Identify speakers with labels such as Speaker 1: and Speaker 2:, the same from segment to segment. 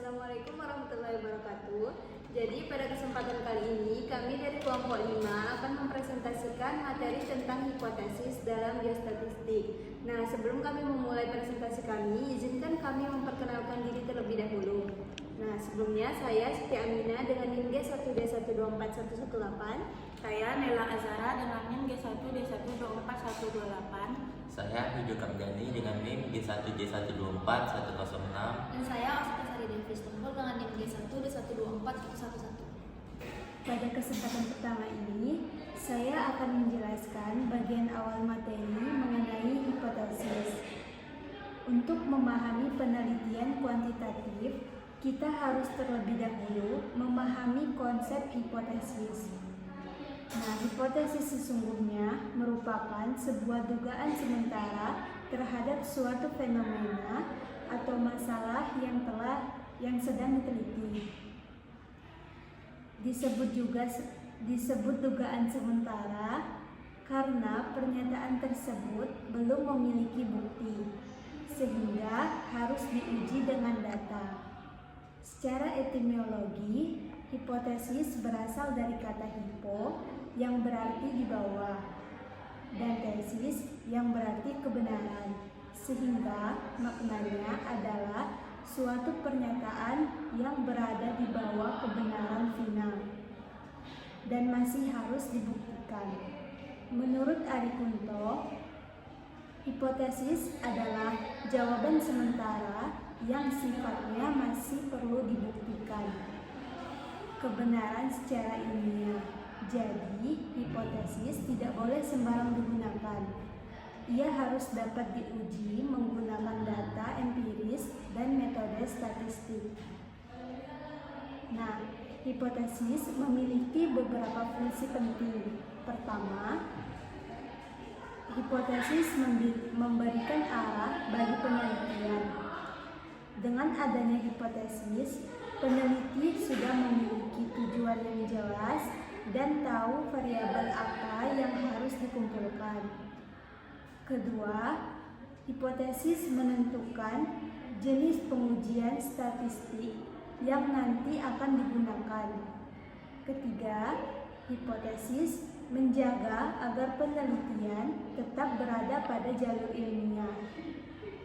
Speaker 1: Assalamualaikum warahmatullahi wabarakatuh. Jadi pada kesempatan kali ini kami dari kelompok 5 akan mempresentasikan materi tentang hipotesis dalam geostatistik. Nah, sebelum kami memulai presentasi kami, izinkan kami memperkenalkan diri terlebih dahulu. Nah, sebelumnya saya Siti Aminah dengan NIM G1D1241118.
Speaker 2: Saya Nela Azara dengan NIM G1D1241128.
Speaker 3: Saya Hijo Kamdani dengan NIM G1J1241006.
Speaker 4: Dan saya Ostasari Davis Tumpul dengan NIM G1D1241111.
Speaker 1: Pada kesempatan pertama ini, saya akan menjelaskan bagian awal materi mengenai hipotesis. Untuk memahami penelitian kuantitatif, kita harus terlebih dahulu memahami konsep hipotesis. Nah, hipotesis sesungguhnya merupakan sebuah dugaan sementara terhadap suatu fenomena atau masalah yang sedang diteliti. Disebut dugaan sementara karena pernyataan tersebut belum memiliki bukti, sehingga harus diuji dengan data. Secara etimologi, hipotesis berasal dari kata hipo yang berarti di bawah dan tesis yang berarti kebenaran, sehingga maknanya adalah suatu pernyataan yang berada di bawah kebenaran final dan masih harus dibuktikan. Menurut Ari Kunto, hipotesis adalah jawaban sementara yang sifatnya masih perlu dibuktikan kebenaran secara ilmiah. Jadi, hipotesis tidak boleh sembarang digunakan. Ia harus dapat diuji menggunakan data empiris dan metode statistik. Nah, hipotesis memiliki beberapa fungsi penting. Pertama, hipotesis memberikan arah bagi penelitian. Dengan adanya hipotesis, peneliti sudah memiliki tujuan yang jelas dan tahu variabel apa yang harus dikumpulkan. Kedua, hipotesis menentukan jenis pengujian statistik yang nanti akan digunakan. Ketiga, hipotesis menjaga agar penelitian tetap berada pada jalur ilmiah,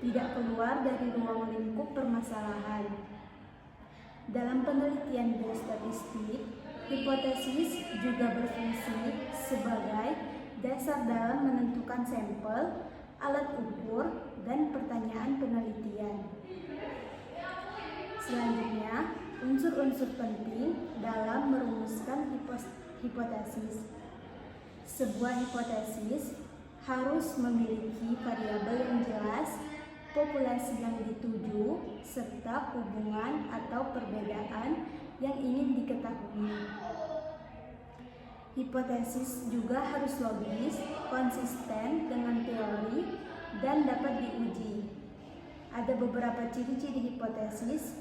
Speaker 1: tidak keluar dari ruang lingkup permasalahan. Dalam penelitian geostatistik, hipotesis juga berfungsi sebagai dasar dalam menentukan sampel, alat ukur, dan pertanyaan penelitian. Selanjutnya, unsur-unsur penting dalam merumuskan hipotesis. Sebuah hipotesis harus memiliki variabel yang jelas, populasi yang dituju, serta hubungan atau perbedaan yang ingin diketahui. Hipotesis juga harus logis, konsisten dengan teori, dan dapat diuji. Ada beberapa ciri-ciri hipotesis.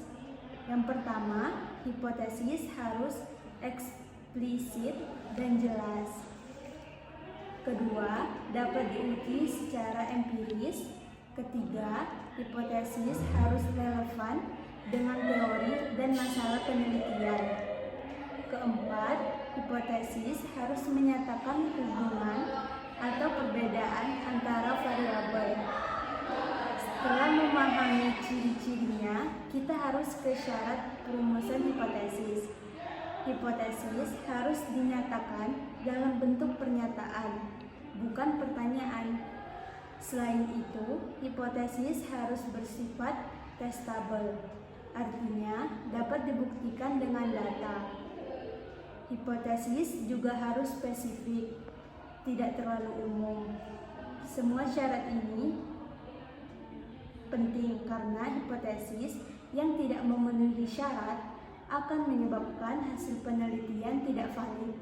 Speaker 1: Yang pertama, hipotesis harus eksplisit dan jelas. Kedua, dapat diuji secara empiris. Ketiga, hipotesis harus relevan dengan teori dan masalah penelitian. Keempat, hipotesis harus menyatakan hubungan atau perbedaan antara variabel. Setelah memahami ciri-cirinya, kita harus ke syarat perumusan hipotesis. Hipotesis harus dinyatakan dalam bentuk pernyataan, bukan pertanyaan. Selain itu, hipotesis harus bersifat testabel, artinya dapat dibuktikan dengan data. Hipotesis juga harus spesifik, tidak terlalu umum. Semua syarat ini penting karena hipotesis yang tidak memenuhi syarat akan menyebabkan hasil penelitian tidak valid.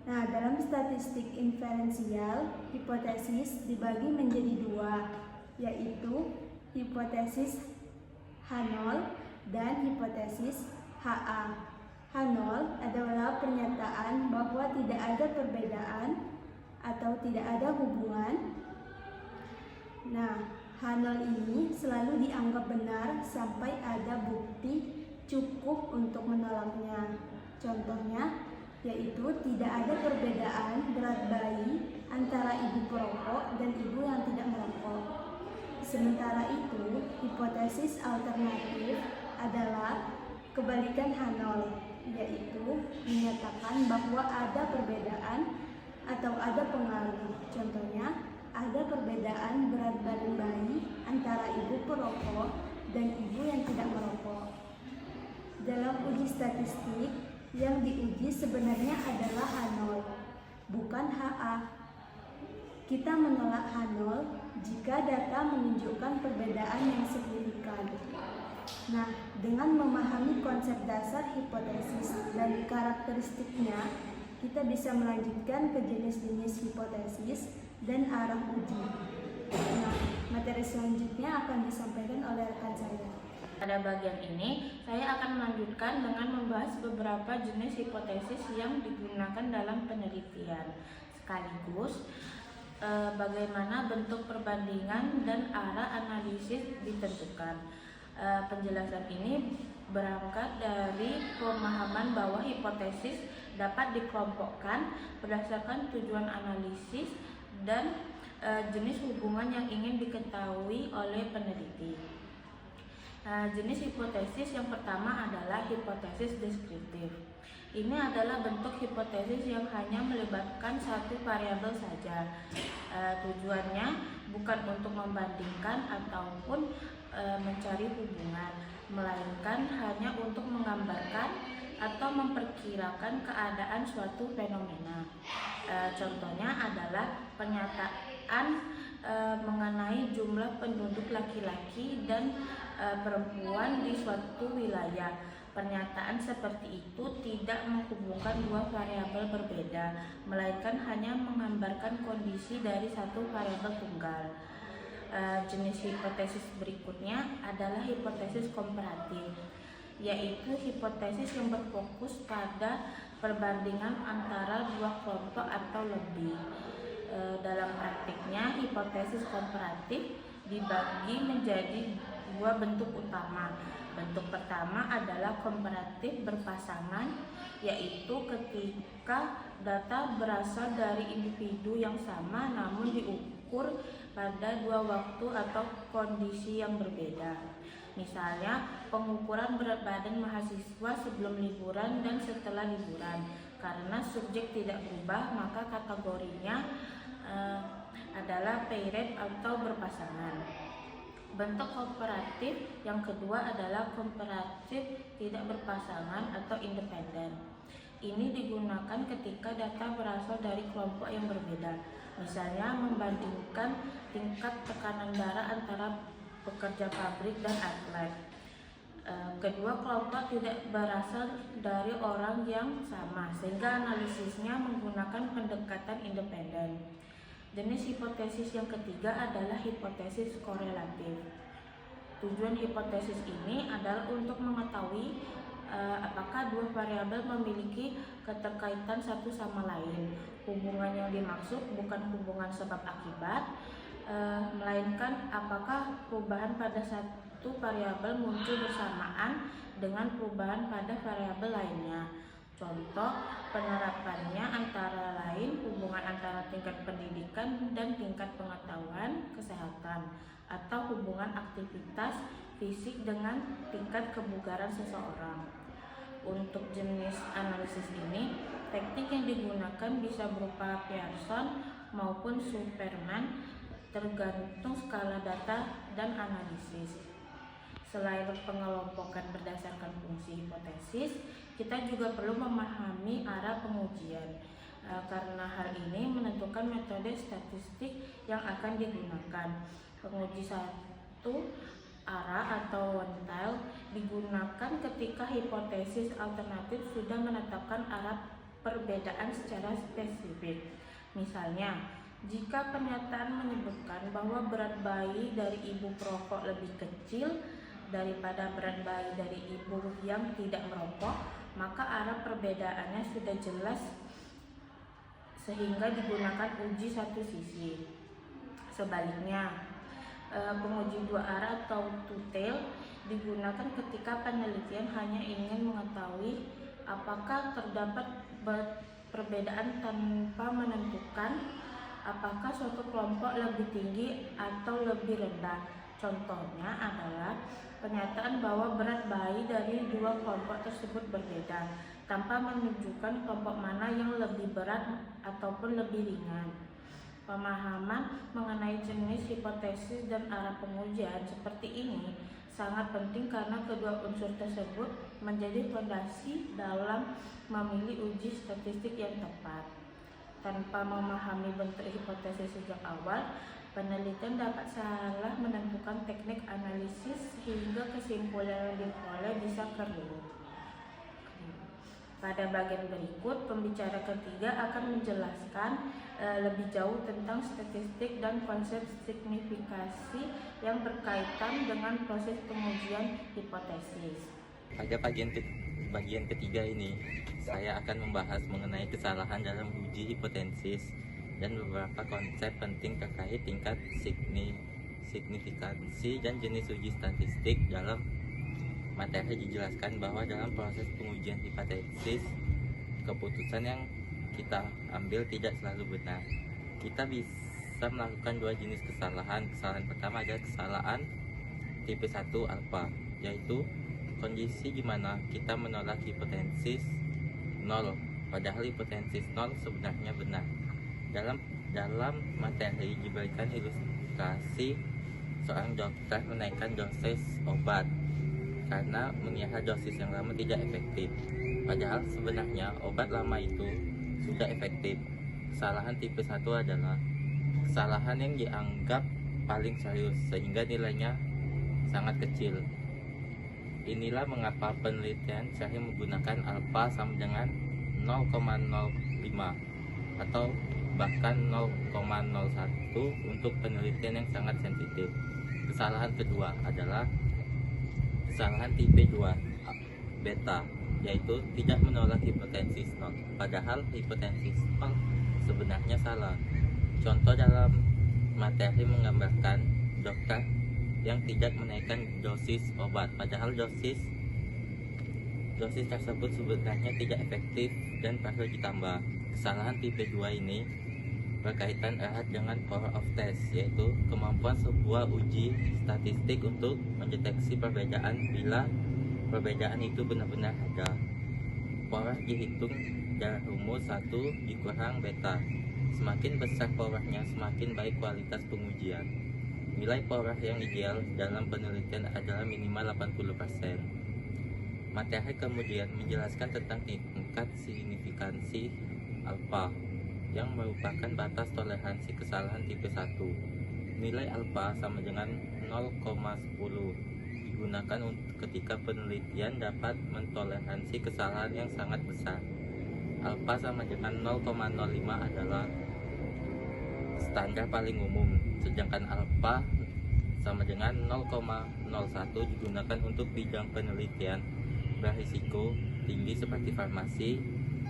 Speaker 1: Nah, dalam statistik inferensial, hipotesis dibagi menjadi dua, yaitu hipotesis H0 dan hipotesis HA. H0 adalah pernyataan bahwa tidak ada perbedaan atau tidak ada hubungan. Nah, H0 ini selalu dianggap benar sampai ada bukti cukup untuk menolaknya. Contohnya, yaitu tidak ada perbedaan berat bayi antara ibu perokok dan ibu yang tidak merokok. Sementara itu, hipotesis alternatif adalah kebalikan H0, yaitu menyatakan bahwa ada perbedaan atau ada pengaruh. Contohnya, ada perbedaan berat badan bayi antara ibu perokok dan ibu yang tidak merokok. Dalam uji statistik, yang diuji sebenarnya adalah H0, bukan HA. Kita menolak H0 jika data menunjukkan perbedaan yang signifikan. Nah, dengan memahami konsep dasar hipotesis dan karakteristiknya, kita bisa melanjutkan ke jenis-jenis hipotesis dan arah uji. Nah, materi selanjutnya akan disampaikan oleh rekan saya.
Speaker 2: Pada bagian ini, saya akan melanjutkan dengan membahas beberapa jenis hipotesis yang digunakan dalam penelitian, sekaligus bagaimana bentuk perbandingan dan arah analisis ditentukan. Penjelasan ini berangkat dari pemahaman bahwa hipotesis dapat dikelompokkan berdasarkan tujuan analisis dan jenis hubungan yang ingin diketahui oleh peneliti. Jenis hipotesis yang pertama adalah hipotesis deskriptif. Ini adalah bentuk hipotesis yang hanya melibatkan satu variabel saja. Tujuannya bukan untuk membandingkan ataupun mencari hubungan, melainkan hanya untuk menggambarkan atau memperkirakan keadaan suatu fenomena. Contohnya adalah pernyataan mengenai jumlah penduduk laki-laki dan perempuan di suatu wilayah. Pernyataan seperti itu tidak menghubungkan dua variabel berbeda, melainkan hanya menggambarkan kondisi dari satu variabel tunggal. Jenis hipotesis berikutnya adalah hipotesis komparatif, yaitu hipotesis yang berfokus pada perbandingan antara dua kelompok atau lebih. Dalam praktiknya, hipotesis komparatif dibagi menjadi dua bentuk utama. Bentuk pertama adalah komparatif berpasangan, yaitu ketika data berasal dari individu yang sama namun diukur pada dua waktu atau kondisi yang berbeda. Misalnya, pengukuran berat badan mahasiswa sebelum liburan dan setelah liburan. Karena subjek tidak berubah, maka kategorinya adalah paired atau berpasangan. Bentuk komparatif yang kedua adalah komparatif tidak berpasangan atau independen. Ini digunakan ketika data berasal dari kelompok yang berbeda. Misalnya, membandingkan tingkat tekanan darah antara pekerja pabrik dan atlet. Kedua kelompok tidak berasal dari orang yang sama, sehingga analisisnya menggunakan pendekatan independen. Jenis hipotesis yang ketiga adalah hipotesis korelatif. Tujuan hipotesis ini adalah untuk mengetahui apakah dua variabel memiliki keterkaitan satu sama lain. Hubungan yang dimaksud bukan hubungan sebab akibat, melainkan apakah perubahan pada satu variabel muncul bersamaan dengan perubahan pada variabel lainnya. Contoh penerapannya antara lain hubungan antara tingkat pendidikan dan tingkat pengetahuan kesehatan, atau hubungan aktivitas fisik dengan tingkat kebugaran seseorang. Untuk jenis analisis ini, teknik yang digunakan bisa berupa Pearson maupun Superman, tergantung skala data dan analisis. Selain pengelompokan berdasarkan fungsi hipotesis, kita juga perlu memahami arah pengujian. Karena hal ini menentukan metode statistik yang akan digunakan. Penguji satu arah atau one tail digunakan ketika hipotesis alternatif sudah menetapkan arah perbedaan secara spesifik. Misalnya, jika pernyataan menyebutkan bahwa berat bayi dari ibu perokok lebih kecil daripada berat bayi dari ibu yang tidak merokok, maka arah perbedaannya sudah jelas sehingga digunakan uji satu sisi. Sebaliknya, Penguji dua arah atau two-tail digunakan ketika penelitian hanya ingin mengetahui apakah terdapat perbedaan tanpa menentukan apakah suatu kelompok lebih tinggi atau lebih rendah. Contohnya adalah pernyataan bahwa berat bayi dari dua kelompok tersebut berbeda, tanpa menunjukkan kelompok mana yang lebih berat ataupun lebih ringan. Pemahaman mengenai jenis hipotesis dan arah pengujian seperti ini sangat penting karena kedua unsur tersebut menjadi fondasi dalam memilih uji statistik yang tepat. Tanpa memahami bentuk hipotesis sejak awal, penelitian dapat salah menentukan teknik analisis hingga kesimpulan yang diperoleh bisa keliru. Pada bagian berikut, pembicara ketiga akan menjelaskan lebih jauh tentang statistik dan konsep signifikasi yang berkaitan dengan proses pengujian hipotesis.
Speaker 3: Pada bagian ketiga ini, saya akan membahas mengenai kesalahan dalam uji hipotesis dan beberapa konsep penting terkait tingkat signifikansi dan jenis uji statistik. Dalam materi dijelaskan bahwa dalam proses pengujian hipotesis, keputusan yang kita ambil tidak selalu benar. Kita bisa melakukan dua jenis kesalahan. Kesalahan pertama adalah kesalahan tipe 1 alfa, yaitu kondisi di mana kita menolak hipotesis 0, padahal hipotesis 0 sebenarnya benar. Dalam materi diberikan ilustrasi seorang dokter menaikkan dosis obat karena mengira dosis yang lama tidak efektif, padahal sebenarnya obat lama itu sudah efektif. Kesalahan tipe 1 adalah kesalahan yang dianggap paling serius sehingga nilainya sangat kecil. Inilah mengapa penelitian sering menggunakan alfa sama dengan 0,05 atau bahkan 0,01 untuk penelitian yang sangat sensitif. Kesalahan kedua adalah kesalahan tipe 2 beta, yaitu tidak menolak hipotesis 0, padahal hipotesis 0 sebenarnya salah. Contoh dalam materi menggambarkan dokter yang tidak menaikkan dosis obat, padahal dosis tersebut sebenarnya tidak efektif dan perlu ditambah. Kesalahan tipe 2 ini berkaitan erat dengan power of test, yaitu kemampuan sebuah uji statistik untuk mendeteksi perbedaan bila perbedaan itu benar-benar ada. Power dihitung dari rumus 1 dikurang beta. Semakin besar powernya, semakin baik kualitas pengujian. Nilai power yang ideal dalam penelitian adalah minimal 80%. Materi kemudian menjelaskan tentang tingkat signifikansi alfa, yang merupakan batas toleransi kesalahan tipe 1. Nilai alfa sama dengan 0,10 digunakan ketika penelitian dapat mentoleransi kesalahan yang sangat besar. Alfa sama dengan 0,05 adalah standar paling umum, sedangkan alfa sama dengan 0,01 digunakan untuk bidang penelitian berisiko tinggi seperti farmasi.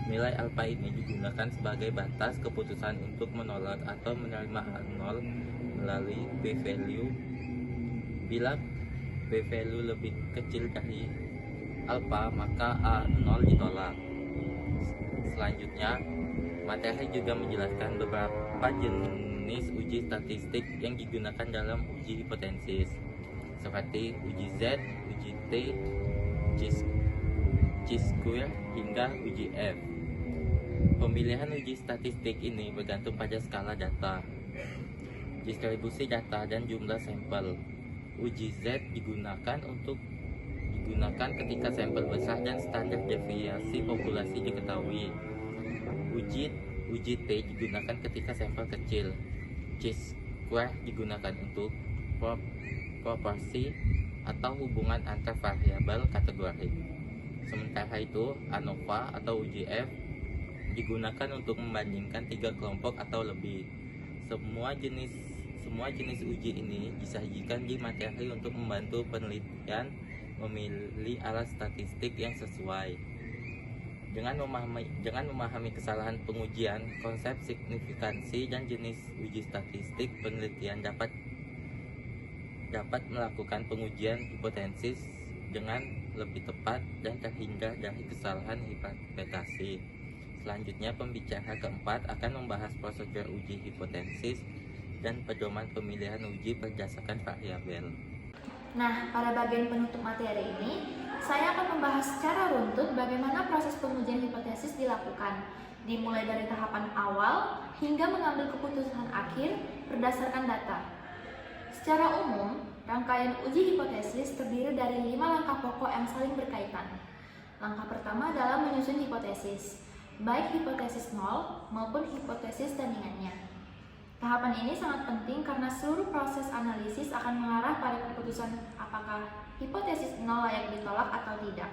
Speaker 3: Nilai alfa ini digunakan sebagai batas keputusan untuk menolak atau menerima A0 melalui p-value. Bila p-value lebih kecil dari alfa, maka A0 ditolak. Selanjutnya, materi juga menjelaskan beberapa jenis uji statistik yang digunakan dalam uji hipotesis, seperti uji Z, uji T, Chi-square, hingga uji F. Pemilihan uji statistik ini bergantung pada skala data, distribusi data, dan jumlah sampel. Uji Z digunakan ketika sampel besar dan standar deviasi populasi diketahui. Uji T digunakan ketika sampel kecil. Chi-square digunakan untuk proporsi atau hubungan antar variabel kategori. Sementara itu, ANOVA atau uji F digunakan untuk membandingkan 3 kelompok atau lebih. Semua jenis uji ini disajikan di materi untuk membantu penelitian memilih alat statistik yang sesuai. Dengan memahami kesalahan pengujian, konsep signifikansi, dan jenis uji statistik, penelitian dapat dapat melakukan pengujian hipotesis dengan lebih tepat dan terhindar dari kesalahan interpretasi. Selanjutnya, pembicara keempat akan membahas prosedur uji hipotesis dan pedoman pemilihan uji berdasarkan variabel.
Speaker 4: Nah, pada bagian penutup materi ini, saya akan membahas secara runtut bagaimana proses pengujian hipotesis dilakukan, dimulai dari tahapan awal hingga mengambil keputusan akhir berdasarkan data. Secara umum, rangkaian uji hipotesis terdiri dari 5 langkah pokok yang saling berkaitan. Langkah pertama adalah menyusun hipotesis, baik hipotesis nol maupun hipotesis tandingannya. Tahapan ini sangat penting karena seluruh proses analisis akan mengarah pada keputusan apakah hipotesis nol layak ditolak atau tidak.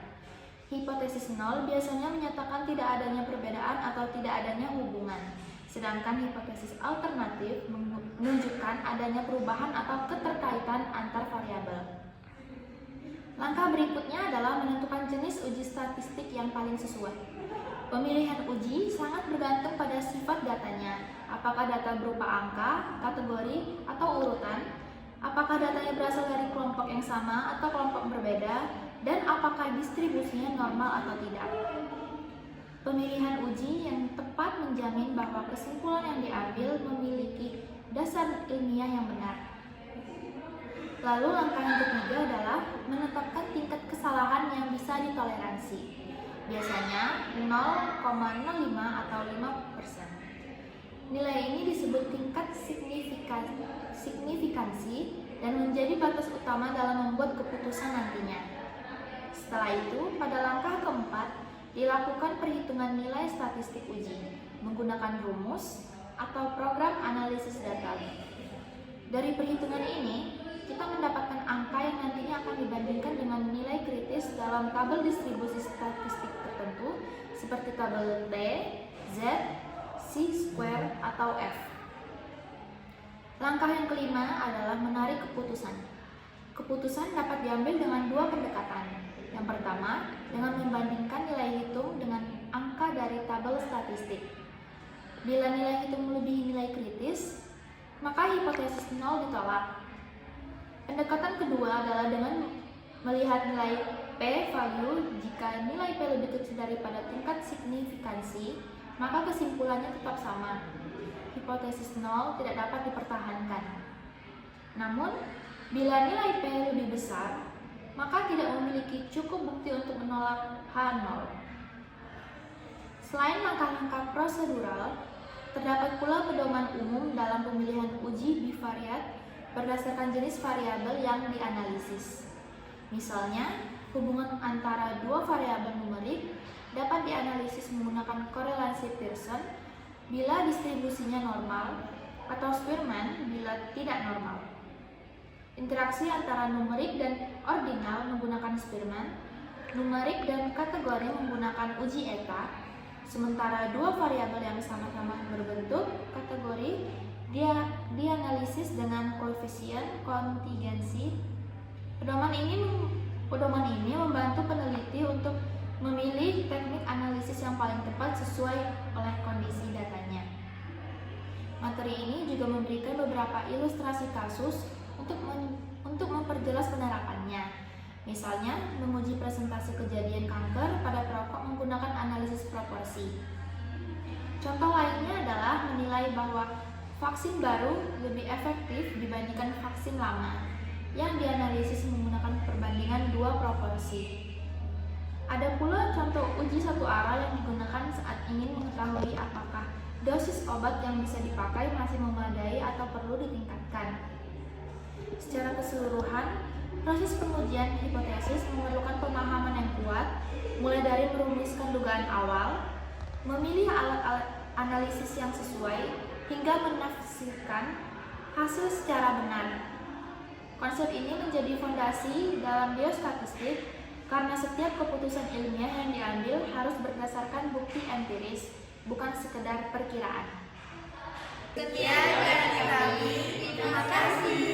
Speaker 4: Hipotesis nol biasanya menyatakan tidak adanya perbedaan atau tidak adanya hubungan, sedangkan hipotesis alternatif menunjukkan adanya perubahan atau keterkaitan antar variabel. Langkah berikutnya adalah menentukan jenis uji statistik yang paling sesuai. Pemilihan uji sangat bergantung pada sifat datanya, apakah data berupa angka, kategori, atau urutan, apakah datanya berasal dari kelompok yang sama atau kelompok berbeda, dan apakah distribusinya normal atau tidak. Pemilihan uji yang tepat menjamin bahwa kesimpulan yang diambil memiliki dasar ilmiah yang benar. Lalu langkah yang ketiga adalah menetapkan tingkat kesalahan yang bisa ditoleransi. Biasanya 0,05 atau 5%. Nilai ini disebut tingkat signifikansi dan menjadi batas utama dalam membuat keputusan nantinya. Setelah itu, pada langkah keempat, dilakukan perhitungan nilai statistik uji menggunakan rumus atau program analisis data. Dari perhitungan ini, kita mendapatkan angka yang nantinya akan dibandingkan dengan nilai kritis dalam tabel distribusi statistik tertentu seperti tabel T, Z, C-square, atau F. Langkah yang kelima adalah menarik keputusan. Keputusan dapat diambil dengan dua pendekatan. Yang pertama, dengan membandingkan nilai hitung dengan angka dari tabel statistik. Bila nilai hitung melebihi nilai kritis, maka hipotesis nol ditolak. Pendekatan kedua adalah dengan melihat nilai p-value. Jika nilai p lebih kecil daripada tingkat signifikansi, maka kesimpulannya tetap sama. Hipotesis nol tidak dapat dipertahankan. Namun, bila nilai p lebih besar, maka tidak memiliki cukup bukti untuk menolak H0. Selain langkah-langkah prosedural, terdapat pula pedoman umum dalam pemilihan uji bivariat berdasarkan jenis variabel yang dianalisis. Misalnya, hubungan antara dua variabel numerik dapat dianalisis menggunakan korelasi Pearson bila distribusinya normal atau Spearman bila tidak normal. Interaksi antara numerik dan ordinal menggunakan Spearman, numerik dan kategori menggunakan uji eta, sementara dua variabel yang sama-sama berbentuk kategori dianalisis dengan koefisien kontingensi. Pedoman ini membantu peneliti untuk memilih teknik analisis yang paling tepat sesuai oleh kondisi datanya. Materi ini juga memberikan beberapa ilustrasi kasus untuk memperjelas penerapannya. Misalnya, menguji presentasi kejadian kanker pada perokok menggunakan analisis proporsi. Contoh lainnya adalah menilai bahwa vaksin baru lebih efektif dibandingkan vaksin lama yang dianalisis menggunakan perbandingan dua proporsi. Ada pula contoh uji satu arah yang digunakan saat ingin mengetahui apakah dosis obat yang bisa dipakai masih memadai atau perlu ditingkatkan. Secara keseluruhan, proses pengujian hipotesis memerlukan pemahaman yang kuat, mulai dari merumuskan dugaan awal, memilih alat-alat analisis yang sesuai, hingga menafsirkan hasil secara benar. Konsep ini menjadi fondasi dalam biostatistik karena setiap keputusan ilmiah yang diambil harus berdasarkan bukti empiris, bukan sekedar perkiraan.
Speaker 1: Sekian dari kami. Terima kasih.